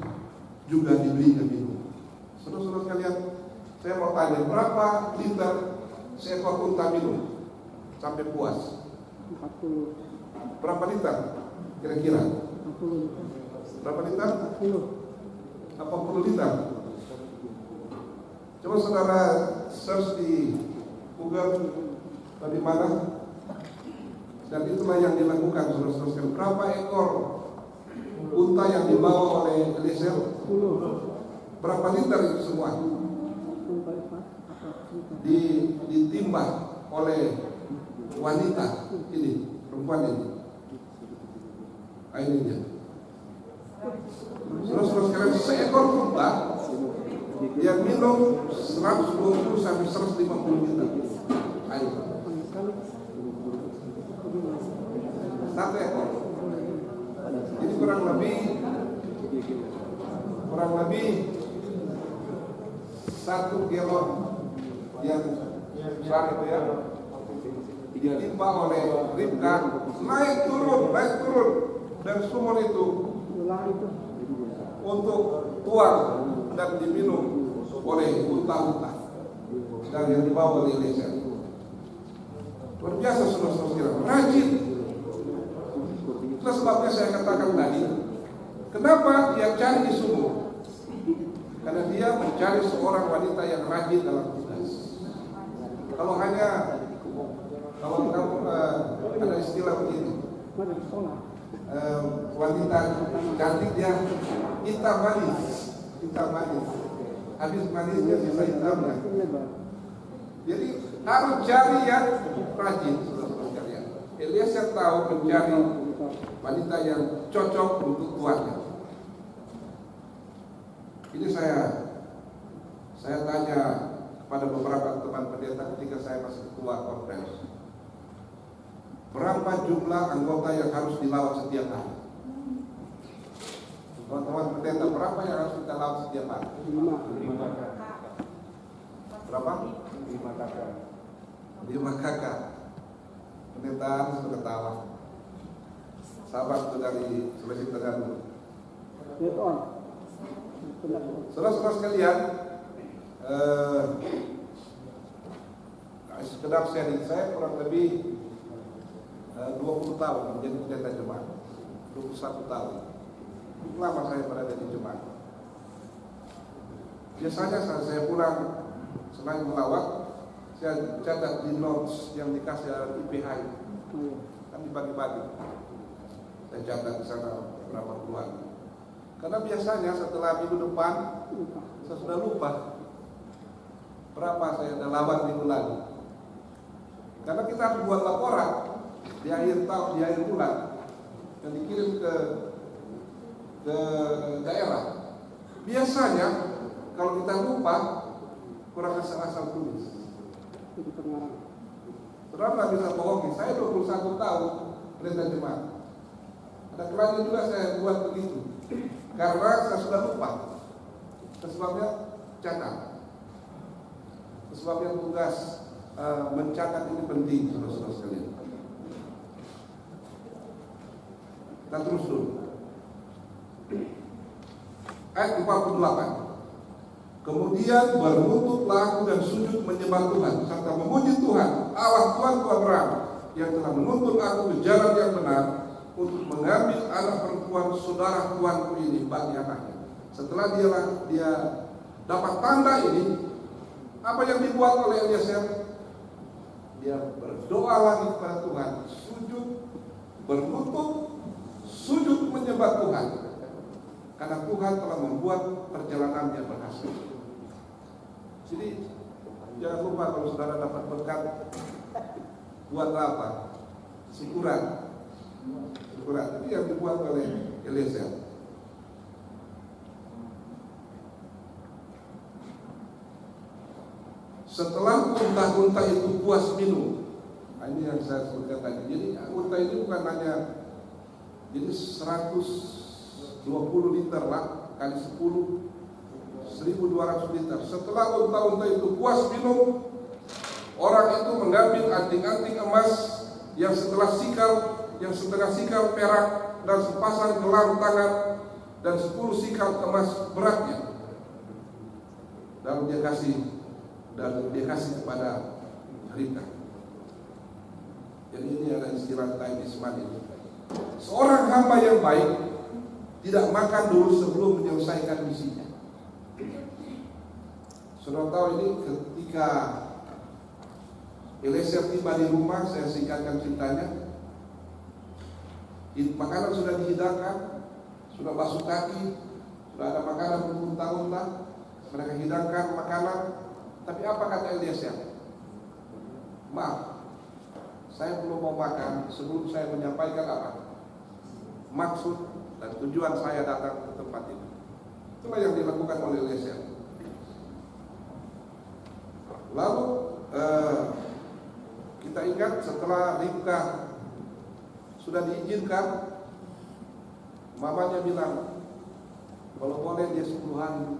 juga diberikan minum. Saudara-saudara sekalian, saya mau tanya, berapa liter seekor unta minum sampai puas? 40. Berapa liter kira-kira? 40. Berapa liter? 80 liter. Coba saudara search di Google bagaimana, dan itulah yang dilakukan saudara-saudara sekalian. Berapa ekor unta yang dibawa oleh Eliezer? 10. Berapa liter itu semua ditimbang oleh wanita ini, perempuan ini. Ini dia. Saudara-saudara sekalian, seekor unta dia minum 120 sampai 150 liter air. Satu ekor. Jadi kurang lebih 1 galon yang besar itu ya, ditimpa oleh Ribka, naik turun dan sumur itu untuk tuang dan diminum oleh unta-unta dan yang dibawa oleh Eliezer. Luar biasa saudara-saudara, rajin. Itulah sebabnya saya katakan tadi, kenapa dia cari di sumur? Karena dia mencari seorang wanita yang rajin dalam tugas. Kalau kamu ada istilah begini, wanita cantik dia hitam manis, habis manisnya sisa hitamnya. Jadi harus cari yang rajin, saudara-saudara sekalian. Eliezer tahu mencari wanita yang cocok untuk tuannya. Ini saya tanya kepada beberapa teman pendeta ketika saya masih ketua konferensi, berapa jumlah anggota yang harus dilawat setiap hari? Teman-teman pendeta, berapa yang harus kita lawat setiap hari? 5. Berapa? 5 kakak. Pendeta sudah ketawa. Sahabat itu dari Sulawesi Tenggara. Saudara-saudara sekalian, sekedar sharing, saya kurang lebih 20 tahun menjadi pendeta jemaat, 21 tahun. Lama saya berada di jemaat. Biasanya saat saya pulang, selain melawat, saya catat di notes yang dikasih oleh IPH itu. Kan dibagi-bagi. Saya catat di sana berapa bulan. Karena biasanya setelah minggu depan saya sudah lupa berapa saya sudah lawat minggu lalu. Karena kita harus buat laporan di akhir tahun, di akhir bulan, dan dikirim ke daerah. Biasanya kalau kita lupa, kurang asal-asal tulis. Saudara nggak bisa bohongi, saya 21 tahun pendeta jemaat. Ada kelanya juga saya buat begitu. Karena saya sudah lupa. Sebabnya catat. Sebabnya tugas mencatat ini penting, saudara-saudara sekalian. Kita terus dulu. Ayat 48. Kemudian berlututlah aku dan sujud menyembah Tuhan serta memuji Tuhan Allah Tuhan Abraham yang telah menuntun aku ke jalan yang benar untuk mengambil anak perempuan saudara tuanku ini bagi anaknya. Setelah dia dapat tanda ini, apa yang dibuat oleh Eliezer? Dia berdoa lagi kepada Tuhan, sujud, berlutut, sujud menyembah Tuhan, karena Tuhan telah membuat perjalanannya berhasil. Jadi jangan lupa kalau saudara dapat berkat, buat apa? Syukuran. Itu yang dibuat oleh Eliezer. Setelah unta-unta itu puas minum, ini yang saya sebutkan tadi. Jadi unta ini bukan hanya jadi 120 liter lah kali 10, 1.200 liter. Setelah unta-unta itu puas minum, orang itu mengambil anting-anting emas yang setengah sikal perak dan sepasang gelang tangan dan 10 sikal emas beratnya. Dan dia kasih kepada Ribka. Jadi ini adalah istilah time is money. Seorang hamba yang baik tidak makan dulu sebelum menyelesaikan misinya. Saudara tahu ini ketika Eliezer tiba di rumah, saya singkatkan ceritanya. Makanan sudah dihidangkan, sudah basuh kaki, sudah ada makanan berunta-unta, mereka hidangkan makanan. Tapi apa kata Eliezer? Maaf, saya belum mau makan sebelum saya menyampaikan apa maksud dan tujuan saya datang ke tempat ini. Itulah yang dilakukan oleh Eliezer. Lalu kita ingat setelah Ribka sudah diizinkan, mamanya bilang kalau boleh dia 10 hari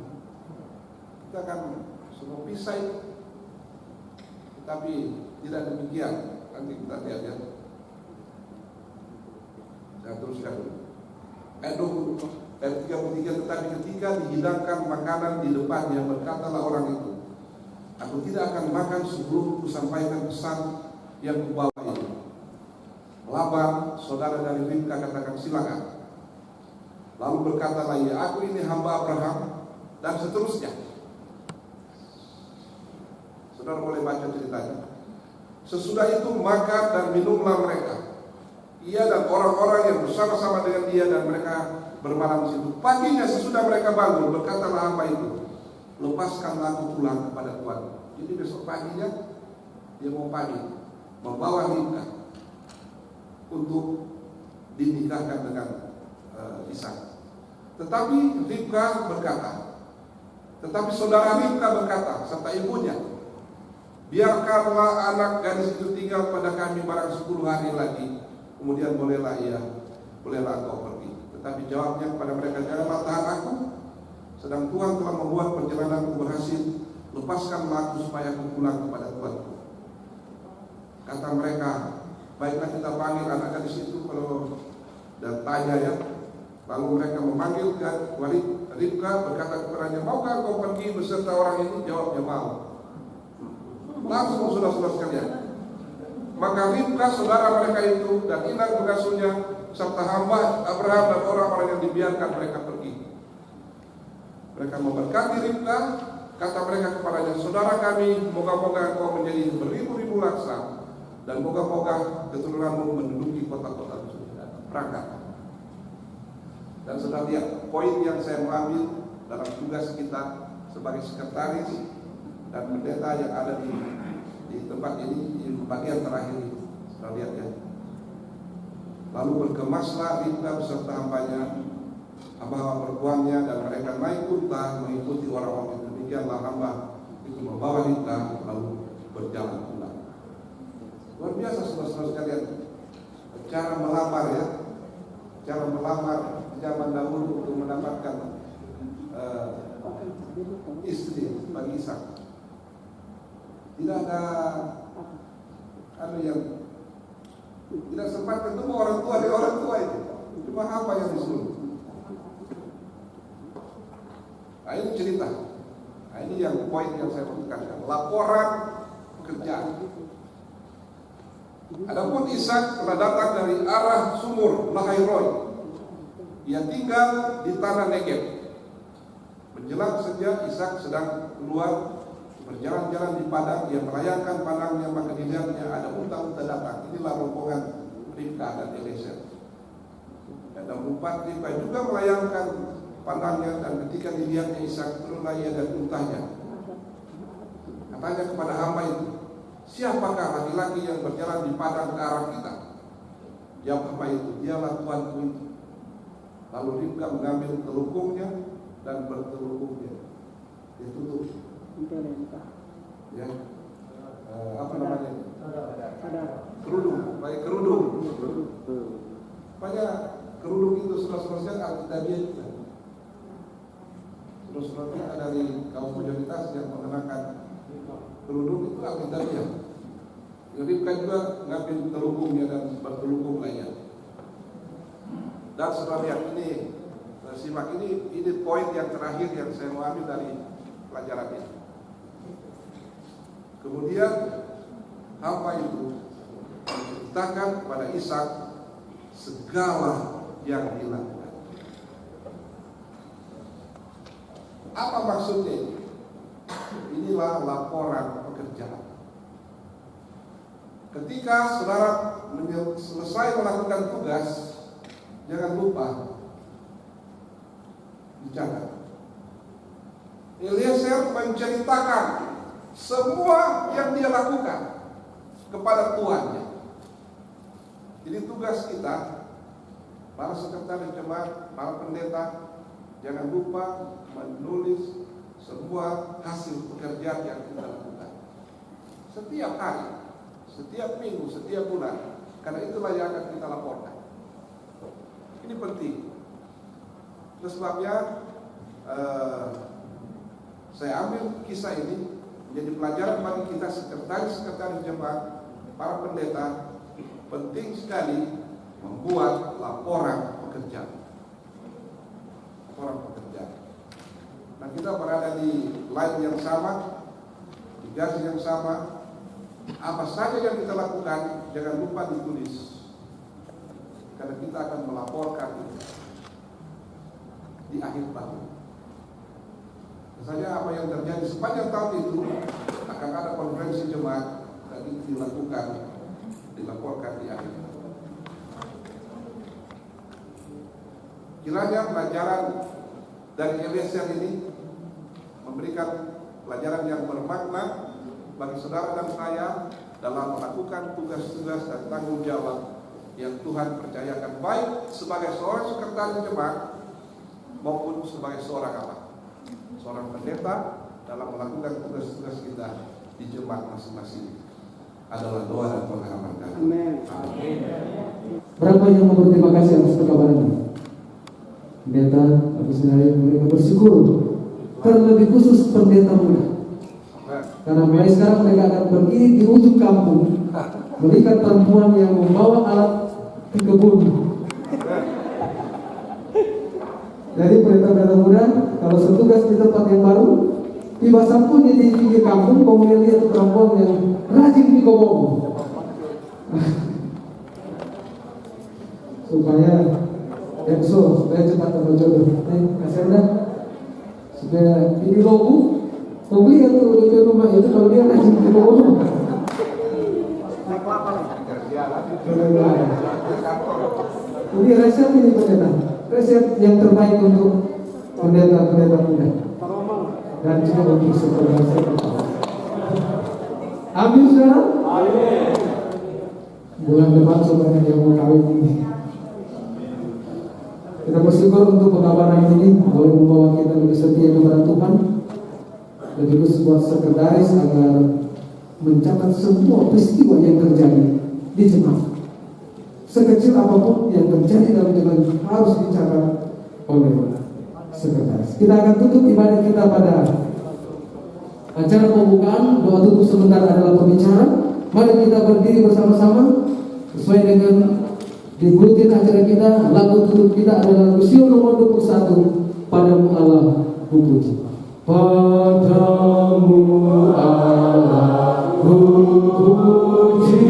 kita akan semua pisah itu. Tetapi tidak demikian. Nanti kita lihat ya. Saya teruskan dulu. Ayat 33, tetapi ketika dihidangkan makanan di depannya, berkatalah orang itu, aku tidak akan makan sebelum kusampaikan pesan yang kubawa ini. Laban, saudara dari Ribka, katakan silakan. Lalu berkatalah ia, aku ini hamba Abraham, dan seterusnya. Saudara boleh baca ceritanya. Sesudah itu makan dan minumlah mereka, ia dan orang-orang yang bersama-sama dengan dia, dan mereka bermalam di situ. Paginya sesudah mereka bangun, berkatalah hamba itu, lepaskanlah aku pulang kepada Tuhan. Jadi besok paginya dia mau membawa Ribka untuk dinikahkan dengan Ishak. Tetapi saudara Ribka berkata serta ibunya, biarkanlah anak gadis itu tinggal pada kami barang 10 hari lagi, kemudian bolehlah engkau pergi. Tetapi jawabnya kepada mereka, janganlah tahan aku, sedang Tuhan telah membuat perjalananku berhasil. Lepaskanlah aku supaya aku pulang kepada Tuanku. Kata mereka, baiklah kita panggil anak gadis itu dan tanya ya. Lalu mereka memanggil Ribka, berkata kepadanya, maukah kau pergi beserta orang ini? Jawabnya, mau. Langsung saudara-saudara sekalian, maka Ribka saudara mereka itu dan inang pengasuhnya serta hamba Abraham dan orang-orang yang dibiarkan mereka pergi. Mereka memberkati Ribka, kata mereka kepadanya, saudara kami, moga-moga engkau menjadi beribu-ribu laksa, dan moga-moga keturunanmu menduduki kota-kota perangkat. Dan sudah lihat poin yang saya mengambil dalam tugas kita sebagai sekretaris dan pendeta yang ada di tempat ini, di bagian terakhir ini. Sudah lihat ya. Lalu berkemaslah Ribka beserta hambanya, hamba perempuannya, dan mereka naik unta mengikuti orang-orang itu. Demikianlah hamba itu membawa Ribka lalu berjalan pulang. Luar biasa saudara-saudara sekalian, cara melamar ya, cara melamar zaman dahulu untuk mendapatkan istri bagi Ishak. Tidak ada yang tidak sempat ketemu orang tua itu, cuma hamba yang disuruh. Nah ini cerita. Nah ini yang poin yang saya tekankan, laporan pekerjaan. Adapun Ishak telah datang dari arah sumur Lahairoi. Ia tinggal di tanah Negeb. Menjelang senja, Ishak sedang keluar berjalan-jalan di padang. Ia melayangkan padangnya, maka dilihatnya ada unta-unta datang. Inilah rombongan Ribka dan Eliezer. Dan empat Ribka juga melayangkan padangnya, dan ketika dilihatnya Ishak, turunlah ia dan untanya. Katanya kepada hamba itu, siapakah laki-laki yang berjalan di padang ke arah kita? Ya Bapa itu, dialah Tuanku itu. Lalu Ribka mengambil telukungnya dan bertelukungnya. Dia tutup. Ya, apa namanya? Kerudung, pakai kerudung. Banyak kerudung itu saudara-saudara Alkitabiah juga. Saudara-saudara kita dari kaum mayoritas yang mengenakan kerudung itu Alkitabiah. Ribka juga mengambil telukungnya dan bertelukung lainnya. Dan saudara lihat ini, simak ini poin yang terakhir yang saya mau ambil dari pelajaran ini. Kemudian apa itu? Menceritakan kepada Ishak segala yang dilakukan. Apa maksudnya ini? Inilah laporan pekerjaan. Ketika saudara selesai melakukan tugas, jangan lupa dicatat. Eliezer menceritakan semua yang dia lakukan kepada tuannya. Jadi tugas kita, para sekretaris jemaat, para pendeta, jangan lupa menulis semua hasil pekerjaan yang kita lakukan setiap hari, setiap minggu, setiap bulan. Karena itulah yang akan kita laporkan. Ini penting. Itu sebabnya saya ambil kisah ini menjadi pelajaran bagi kita sekretaris jemaat, para pendeta. Penting sekali membuat laporan pekerjaan. Laporan pekerjaan. Nah, kita berada di line yang sama, di garis yang sama. Apa saja yang kita lakukan, jangan lupa ditulis. Karena kita akan melaporkan itu di akhir tahun. Misalnya apa yang terjadi sepanjang tahun itu akan ada konferensi jemaat dan itu dilaporkan di akhir tahun. Kiranya pelajaran dari Eliezer ini memberikan pelajaran yang bermakna bagi saudara dan saya dalam melakukan tugas-tugas dan tanggung jawab yang Tuhan percayakan, baik sebagai seorang sekretaris jemaat maupun sebagai seorang apa? Seorang pendeta dalam melakukan tugas-tugas kita di jemaat masing-masing. Adalah doa dan pengharapan kami. Amin. Berapa yang mau berterima kasih atas pekabaran ini? Pendeta, tapi sebenarnya mereka bersyukur. Terlebih khusus pendeta muda. Karena mulai sekarang mereka akan pergi di ujung kampung, melihat perempuan yang membawa alat di kebun. Jadi pendeta muda, kalau setugas di tempat yang baru, tiba sampurnya di pinggir kampung, kemudian lihat perempuan yang rajin di kobong. Supaya cepat dapat jodoh. Kasih anda supaya ini logo. Kau lihat tuh di rumah itu kalau dia rajin di kobong. Ini resep ini pendeta, resep yang terbaik untuk pendeta muda dan juga untuk sekolah. Amin saudara. Bulan depan saudara yang mau kawin ini. Kita bersyukur untuk pekabaran ini boleh membawa kita lebih setia kepada Tuhan. Dan juga sebuah sekretaris agar mencatat semua peristiwa yang terjadi di jemaat. Sekecil apapun yang terjadi dalam jemaat harus dicatat oleh sekretaris. Kita akan tutup ibadah kita pada acara pembukaan. Doa tutup sebentar adalah pembicara. Mari kita berdiri bersama-sama sesuai dengan di bulletin acara kita. Lagu tutup kita adalah lagu Sion nomor 21, Padamu Allah ku puji. Padamu Allah ku puji,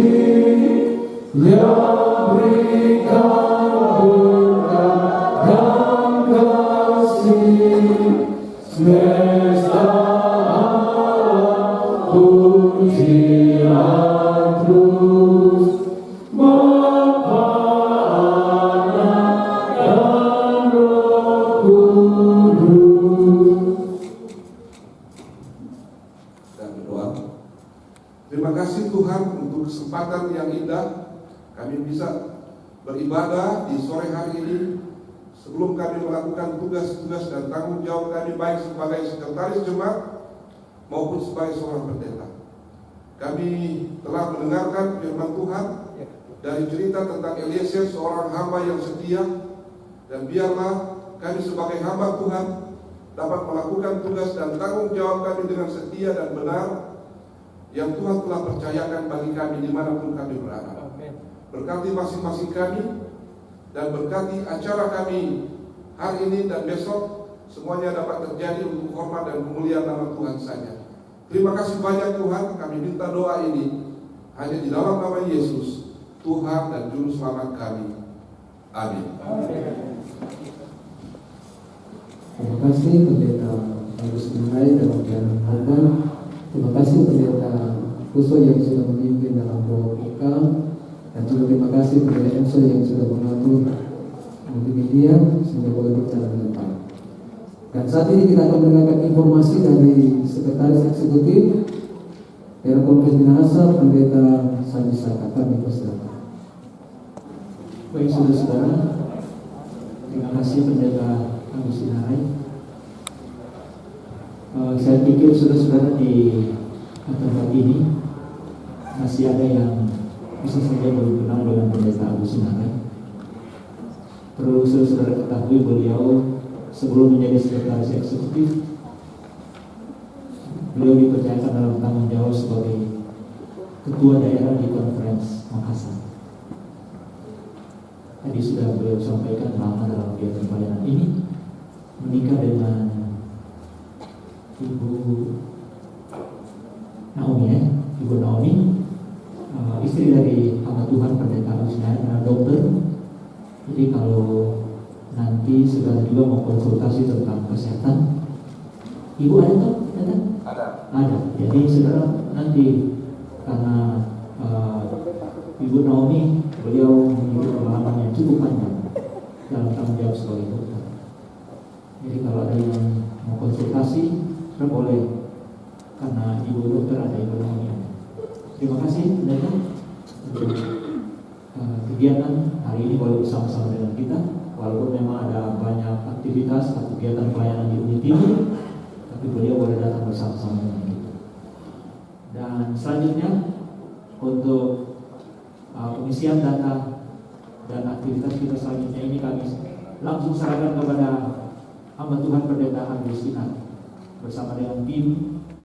yang berikan berkat dan kasih semesta Allah, pujian terus Bapa, Anak dan Roh Kudus. Terima kasih Tuhan untuk kesempatan yang indah kami bisa beribadah di sore hari ini. Sebelum kami melakukan tugas-tugas dan tanggung jawab kami baik sebagai sekretaris jemaat maupun sebagai seorang pendeta, kami telah mendengarkan firman Tuhan dari cerita tentang Eliezer, seorang hamba yang setia, dan biarlah kami sebagai hamba Tuhan dapat melakukan tugas dan tanggung jawab kami dengan setia dan benar yang Tuhan telah percayakan bagi kami dimanapun kami berada. Berkati masing-masing kami dan berkati acara kami hari ini dan besok, semuanya dapat terjadi untuk hormat dan kemuliaan nama Tuhan saja. Terima kasih banyak Tuhan, kami minta doa ini hanya di dalam nama Yesus, Tuhan dan Juru Selamat kami. Amin. Terima kasih Pendeta Agus Menai dalam pelayanan khotbah. Terima kasih Pendeta Kuso yang sudah memimpin dalam doa buka, dan juga terima kasih Pendeta Enso yang sudah mengatur multimedia sehingga boleh berjalan dengan baik. Dan saat ini kita akan mendengarkan informasi dari Sekretaris Eksekutif Daerah Konfes Minahasa, Pendeta Sandi Saka. Kami persilakan. Baik saudara-saudara, terima kasih Pendeta Agus Menai. Saya pikir saudara-saudara di tempat ini masih ada yang bisa saja belum kenal dengan Pendeta Agus Menai. Perlu saudara ketahui beliau sebelum menjadi sekretaris eksekutif, beliau dipercayakan dalam tanggung jawab sebagai ketua daerah di Konferensi Makassar. Tadi sudah beliau sampaikan lama dalam kegiatan pelayanan ini, menikah dengan Ibu Naomi, istri dari hamba Tuhan Pendeta Agus Menai, adalah dokter. Jadi kalau nanti sudah juga mau konsultasi tentang kesehatan, Ibu ada toh? Ada. Jadi saudara nanti karena Ibu Naomi, beliau memiliki pengalaman yang cukup panjang dalam tanggung jawab sebagai dokter. Jadi kalau ada yang mau konsultasi, saudara boleh, karena Ibu dokter ada, Ibu Naomi ada. Terima kasih Pendeta untuk kegiatan hari ini boleh bersama-sama dengan kita. Walaupun memang ada banyak aktivitas atau kegiatan pelayanan di Unit Timur, tapi beliau boleh datang bersama-sama dengan kita. Dan selanjutnya untuk pengisian data dan aktivitas kita selanjutnya ini kami langsung serahkan kepada hamba Tuhan Pendeta Agus Menai bersama dengan tim